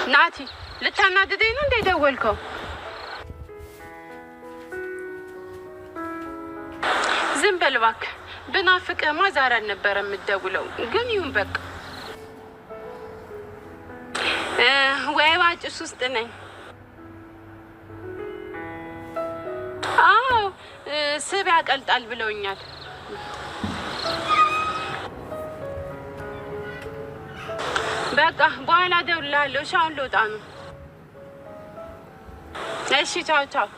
ናቲ ልታናድደኝ ነው እንደ ደወልከው? ዝም በል እባክህ። ብናፍቅህማ ዛሬ አልነበረም የምትደውለው። ግን ይሁን በቃ። ወይ ባጭስ ውስጥ ነኝ። አዎ ስብ ያቀልጣል ብለውኛል። በቃ በኋላ እደውልልሃለሁ። እሺ አሁን ልወጣ ነው። እሺ ቻው ቻው።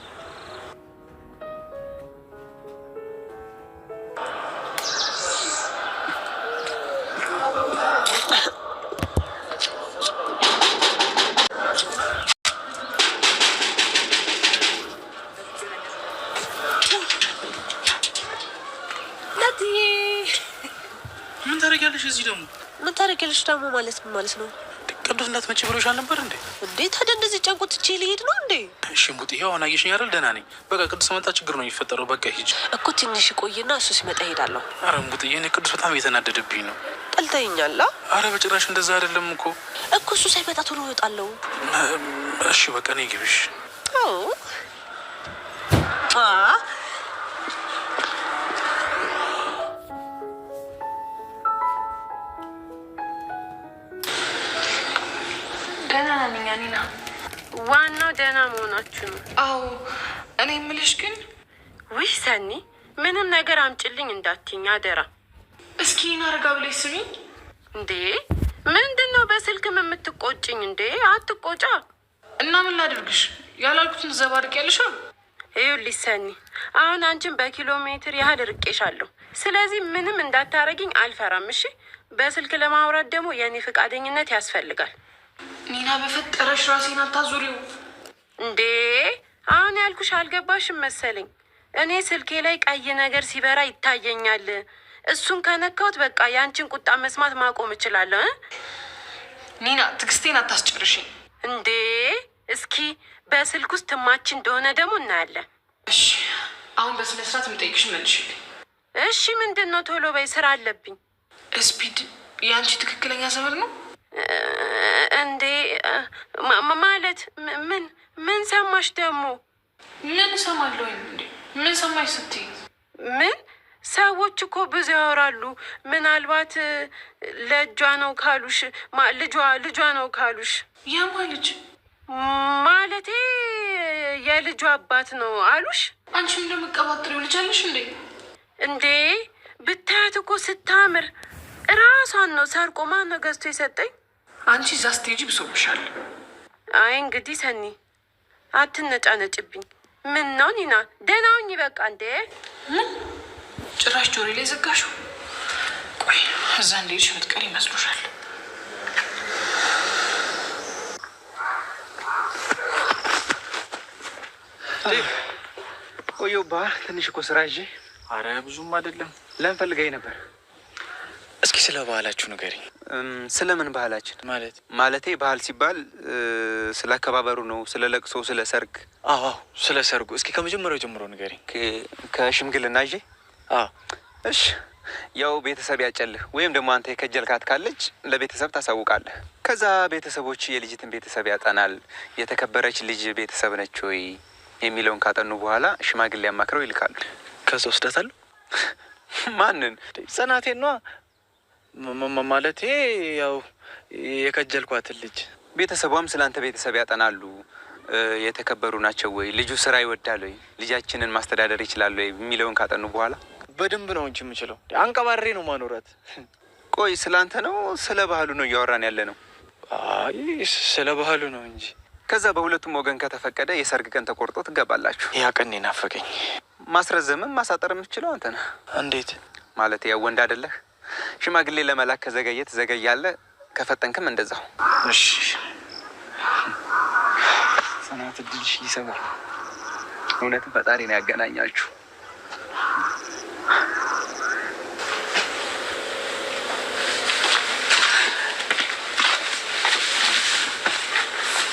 ምን ታደርጊያለሽ እዚህ ደግሞ? ምን ታደርጊያለሽ ደግሞ ማለት ምን ማለት ነው? ቅዱስ እንዳትመጪ ብሎሻል ነበር እንዴ? እንዴ ታዲያ እንደዚህ ጨንቆት ትቼ ልሄድ ነው እንዴ? እሺ ሙጥ ይሄው አሁን አየሽኝ አይደል? ደህና ነኝ። በቃ ቅዱስ መጣ ችግር ነው የሚፈጠረው። በቃ ሂጂ እኮ ትንሽ ቆይና እሱ ሲመጣ ሄዳለሁ። አረ ሙጥ የኔ ቅዱስ በጣም እየተናደደብኝ ነው። ጠልተኸኛል? አረ በጭራሽ እንደዛ አይደለም እኮ እሱ ሳይመጣ ቶሎ እወጣለሁ። እሺ በቃ ነይ ግቢሽ። ደህና ነኝ ኒና። ዋናው ደህና መሆናችሁ ነው። አዎ እኔ የምልሽ ግን ውይ ሰኒ ምንም ነገር አምጭልኝ እንዳትኝ አደራ። እስኪ ናርጋ ብለሽ ስሚኝ። እንዴ ምንድን ነው በስልክም የምትቆጭኝ እንዴ? አትቆጫ። እና ምን ላድርግሽ? ያላልኩትን ዘባርቅ ያልሻ። ይኸውልሽ ሰኒ አሁን አንቺን በኪሎ ሜትር ያህል ርቄሻለሁ። ስለዚህ ምንም እንዳታረጊኝ አልፈራም። እሺ በስልክ ለማውራት ደግሞ የእኔ ፈቃደኝነት ያስፈልጋል። ኒና በፈጠረሽ ራሴን አታዙሪው። እንዴ አሁን ያልኩሽ አልገባሽም መሰለኝ። እኔ ስልኬ ላይ ቀይ ነገር ሲበራ ይታየኛል። እሱን ከነካሁት በቃ የአንቺን ቁጣ መስማት ማቆም እችላለሁ። ኒና ትዕግስቴን አታስጨርሽኝ። እንዴ እስኪ በስልክ ውስጥ ትማች እንደሆነ ደግሞ እናያለን። እሺ አሁን በስነ ስርዓት የምጠይቅሽ መልሽልኝ። እሺ ምንድን ነው? ቶሎ በይ ስራ አለብኝ። ስፒድ የአንቺ ትክክለኛ ዘመድ ነው እንዴ? ማለት ምን ሰማሽ ደግሞ? ምን ሰማለሁ እንዴ? ምን ሰማሽ ስትይ? ምን ሰዎች እኮ ብዙ ያወራሉ። ምናልባት ለእጇ ነው ካሉሽ፣ ልጇ ነው ካሉሽ። ያማ ልጅ ማለቴ የልጇ አባት ነው አሉሽ። አንቺም እንደምቀባጥሪው ልጅ አለሽ እንዴ? እንዴ ብታያት እኮ ስታምር እራሷን ነው ሰርቆ ማን ነው ገዝቶ የሰጠኝ? አንቺ እዛ ስቴጂ ብሶብሻል። አይ እንግዲህ ሰኒ አትነጫነጭብኝ። ምን ነው ኒና ደህና ሁኚ በቃ። እንዴ ምን ጭራሽ ጆሮዬ ላይ ዘጋሽው? ቆይ እዛ እንደሄድሽ የምትቀሪ ይመስሉሻል? ቆየሁ ትንሽ እኮ ስራ ይዤ። አረ ብዙም አይደለም። ለምን ፈልገኝ ነበር? እስኪ ስለ ባህላችሁ ንገሪኝ። ስለምን ባህላችን? ማለቴ ባህል ሲባል ስለ አከባበሩ ነው? ስለ ለቅሶ፣ ስለ ሰርግ? አዎ ስለ ሰርጉ። እስኪ ከመጀመሪያው ጀምሮ ንገሪኝ። ከሽምግልና ይዤ? እሺ ያው ቤተሰብ ያጨልህ ወይም ደግሞ አንተ የከጀልካት ካለች ለቤተሰብ ታሳውቃለህ። ከዛ ቤተሰቦች የልጅትን ቤተሰብ ያጠናል። የተከበረች ልጅ ቤተሰብ ነች ወይ የሚለውን ካጠኑ በኋላ ሽማግሌ ያማክረው ይልካሉ። ከዛ ወስዳታለሁ። ማንን? ጽናቴን ነዋ። ማለቴ ያው የከጀልኳትን ልጅ። ቤተሰቧም ስለ አንተ ቤተሰብ ያጠናሉ። የተከበሩ ናቸው ወይ፣ ልጁ ስራ ይወዳል ወይ፣ ልጃችንን ማስተዳደር ይችላል ወይ የሚለውን ካጠኑ በኋላ በደንብ ነው እንጂ የምችለው። አንቀባሬ ነው ማኖራት። ቆይ ስለ አንተ ነው ስለ ባህሉ ነው እያወራን ያለ ነው? አይ ስለ ባህሉ ነው እንጂ። ከዛ በሁለቱም ወገን ከተፈቀደ የሰርግ ቀን ተቆርጦ ትገባላችሁ። ያ ቀን ናፈቀኝ። ማስረዘምም ማሳጠር የምትችለው አንተ ነህ። እንዴት ማለት? ያው ወንድ አይደለህ? ሽማግሌ ለመላክ ከዘገየ ትዘገያለህ፣ ከፈጠንክም እንደዛው። እሺ ጽናት እድልሽ ሊሰበር። እውነትም ፈጣሪ ነው ያገናኛችሁ።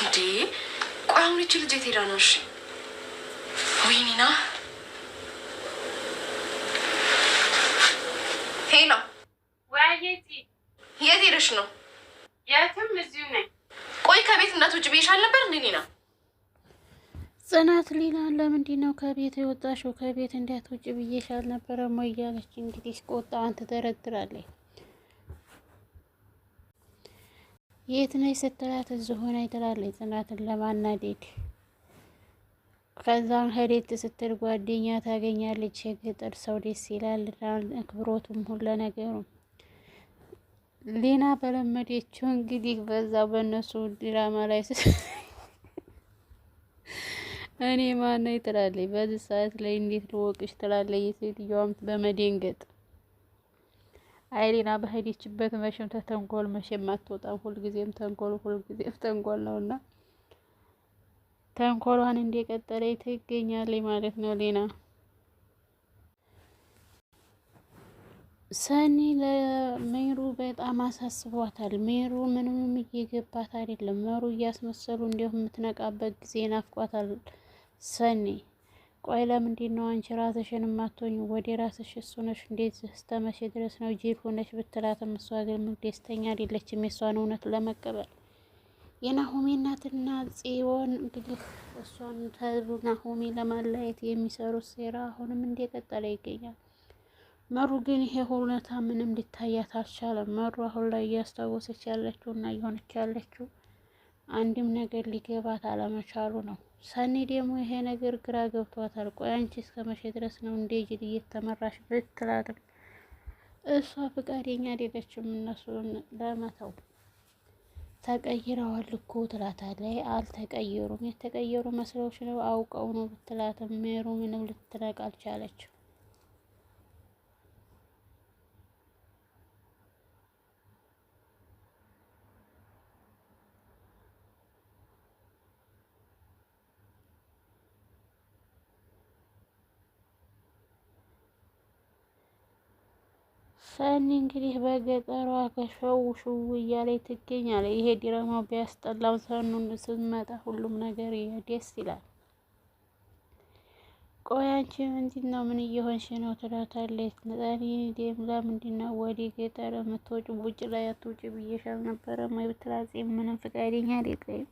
እንዴ ቆይ አሁን ይቺ ልጅ የት ሄዳ ነው? እሺ ወይ ኒና። ሄሎ ወይዬ የት ሄደሽ ነው? የትም እዚሁ ነኝ። ቆይ ከቤት እንዳትወጪ ብዬሻል ነበር እንዴ ኒና? ጽናት ሊና ለምንድን ነው ከቤት የወጣሽው? ከቤት እንዳትወጪ ብዬሻል ነበረ ሞ እያለች እንግዲህ ቆጣዋን ትደረድራለች። የት ነሽ ስትላት እዚሁ ነኝ ትላለች ጽናትን ለማናደድ። ከዛም ሄዴት ስትል ጓደኛ ታገኛለች። የገጠር ሰው ደስ ይላል፣ አክብሮቱም ሁሉ ነገሩ። ሊና በለመደችው እንግዲህ በዛው በእነሱ ድራማ ላይ እኔ ማነኝ ትላለች። በዚህ ሰዓት ላይ እንዴት ልወቅሽ ትላለች የሴትዮዋም በመደንገጥ። አይ ሊና በሄደችበት መቼም ተተንኮል መቼም አትወጣም። ሁልጊዜም ተንኮል ነውና ተንኮሏን እንደቀጠለች ትገኛለች ማለት ነው ሊና። ሰኒ ለሜሩ በጣም አሳስቧታል። ሜሩ ምንም እየገባት አይደለም። ሜሩ እያስመሰሉ እንዲሁም የምትነቃበት ጊዜ ናፍቋታል ሰኒ። ቆይ ለምንድን ነው አንቺ ራስሽን የማትሆኝ? ወደ ራስሽ እሱ ነሽ እንዴት እስተመቼ ድረስ ነው ጅል ሆነሽ ብትላትም እሷ ግን ደስተኛ አይደለችም የእሷን እውነት ለመቀበል። የናሆሜ እናትና ጽዮን እንግዲህ እሷን ከናሆሜ ለማለያየት የሚሰሩት ሴራ አሁንም እንደቀጠለ ይገኛል። መሩ ግን ይሄ እውነታ ምንም ሊታያት አልቻለም። መሩ አሁን ላይ እያስታወሰች ያለችው እና እየሆነች ያለችው አንድም ነገር ሊገባት አለመቻሉ ነው። ሰኒ ደግሞ ይሄ ነገር ግራ ገብቷታል። ቆይ አንቺ እስከ መቼ ድረስ ነው እንደ ጅል እየተመራሽ ብትላትም እሷ ፈቃደኛ አይደለችም እነሱን ለመተው። ተቀይረዋል እኮ ትላታለች። አልተቀየሩም፣ የተቀየሩ መስለውሽ ነው አውቀው ነው ብትላትም ሜሩ ምንም ልትነቅ አልቻለችም። ሰኒ እንግዲህ በገጠሯ ከሸው ሽው እያለች ትገኛለች። ይሄ ድራማ ቢያስጠላው ሰኑን ስትመጣ ሁሉም ነገር ደስ ይላል። ቆይ አንቺ ምንድን ነው ምን እየሆንሽ ነው ትላታለች። ነጣኒ ደም ለምንድን ነው ወደ ገጠር የምትወጪው? ውጭ ላይ አትውጪ ብዬሽ አልነበረም ወይ ብትላት ምንም ፈቃደኛ አይደለም።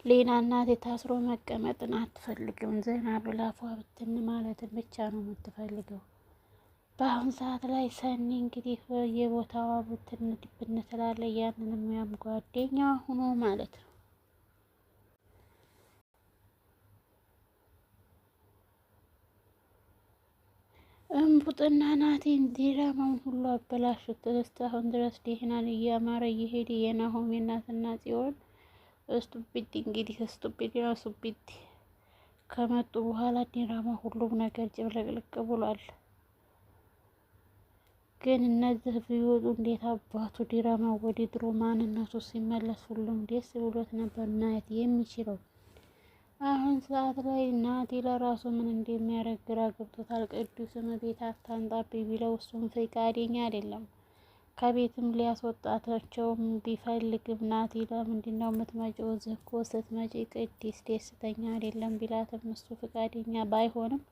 ሌና እናቴ ታስሮ መቀመጥን አትፈልግም። ዘና ብላ ፏ ብትን ማለትን ብቻ ነው የምትፈልገው። በአሁን ሰዓት ላይ ሰኒ እንግዲህ የቦታዋ ብትን ድብን ትላለች። ያንንም ያም ጓደኛ ሆኖ ማለት ነው። እምቡጥና ናቲን ድራማውን ሁሉ አበላሹት። እስካሁን ድረስ ደህናን እያማረ እየሄደ የናሆሜ እናትና ጽዮን ስቱፒድ እንግዲህ ስቱፒድ ነው። ስቱፒድ ከመጡ በኋላ ድራማ ሁሉም ነገር ጭብለቅልቅ ብሏል። ግን እነዚህ ቢወጡ እንዴት አባቱ ድራማ ወደ ድሮ ማንነቱ ሲመለስ ሁሉም ደስ ብሎት ነበር ማየት የሚችለው። አሁን ሰዓት ላይ ናቲ ለራሱ ምን እንደሚያደርግ ግራ ገብቶታል። ቅዱስም ቤት አታንጣብኝ ቢለው እሱም ፈቃደኛ አይደለም። ከቤትም ሊያስወጣታቸውም ቢፈልግም ናቲ ለምንድን ነው የምትመጪው? እዚህ እኮ ስትመጪ ቅድስ ደስተኛ አይደለም ቢላትም እሱ ፈቃደኛ ባይሆንም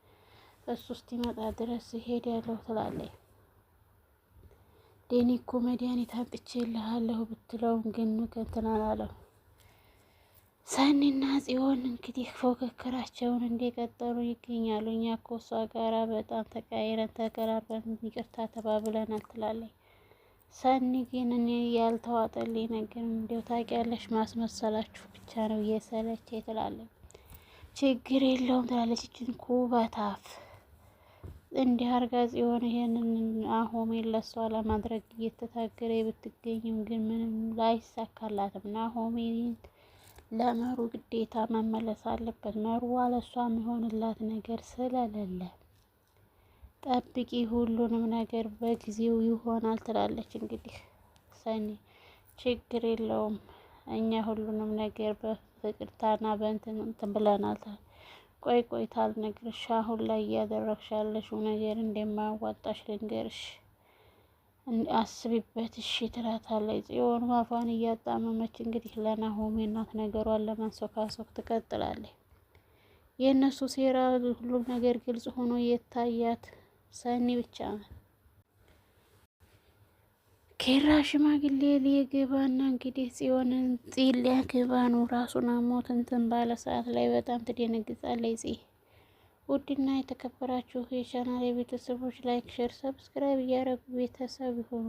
እሱ እስኪመጣ ድረስ እሄዳለሁ ትላለች። ዴኒ እኮ መድኃኒት አምጥቼልሃለሁ ብትለውም ግን እንትን አላለም። ሰኒና ጽዮን እንግዲህ ፉክክራቸውን እንደቀጠሉ ይገኛሉ። እኛ እኮ እሷ ጋራ በጣም ተቃይረን ተቀራርበን ይቅርታ ተባብለናል ትላለች። ሰኒ ግን እኔ ያልተዋጠልኝ ነገር እንዲያው ታውቂያለሽ ማስመሰላችሁ ብቻ ነው እየሰለች ትላለች። ችግር የለውም ትላለች። እችን ኩበታፍ እንዲህ አርጋ ጽዮን ይሄንን ናሆሜን ለሷ ለማድረግ እየተታገረ ብትገኝም ግን ምንም ላይሳካላትም። ናሆሜን ለመሩ ግዴታ መመለስ አለበት። መሩ አለሷ የሚሆንላት ነገር ስለሌለ ጠብቂ፣ ሁሉንም ነገር በጊዜው ይሆናል ትላለች። እንግዲህ ሰኒ ችግር የለውም እኛ ሁሉንም ነገር በፍቅርታና በእንትን ብለናል። ቆይ ታልነግርሽ አሁን ላይ እያደረግሽ ያለሽው ነገር እንደማያዋጣሽ ልንገርሽ፣ አስቢበት እሺ ትላታለች። ጽዮን አፏን እያጣመመች እንግዲህ ለናሆሜ እናት ነገሯን ለማንሶካሶክ ትቀጥላለች። የእነሱ ሴራ ሁሉም ነገር ግልጽ ሆኖ የታያት ሰኒ ብቻ ናት። ኬራ ሽማግሌ ሊገባና እንግዲህ ጽዮንን ሊያገባ ነው። ራሱን አሞት እንትን ባለ ሰዓት ላይ በጣም ትደነግጣለች ጽ ውድና የተከበራችሁ የቻናል ቤተሰቦች ላይክ፣ ሼር፣ ሰብስክራይብ እያደረጉ ቤተሰብ ይሁኑ።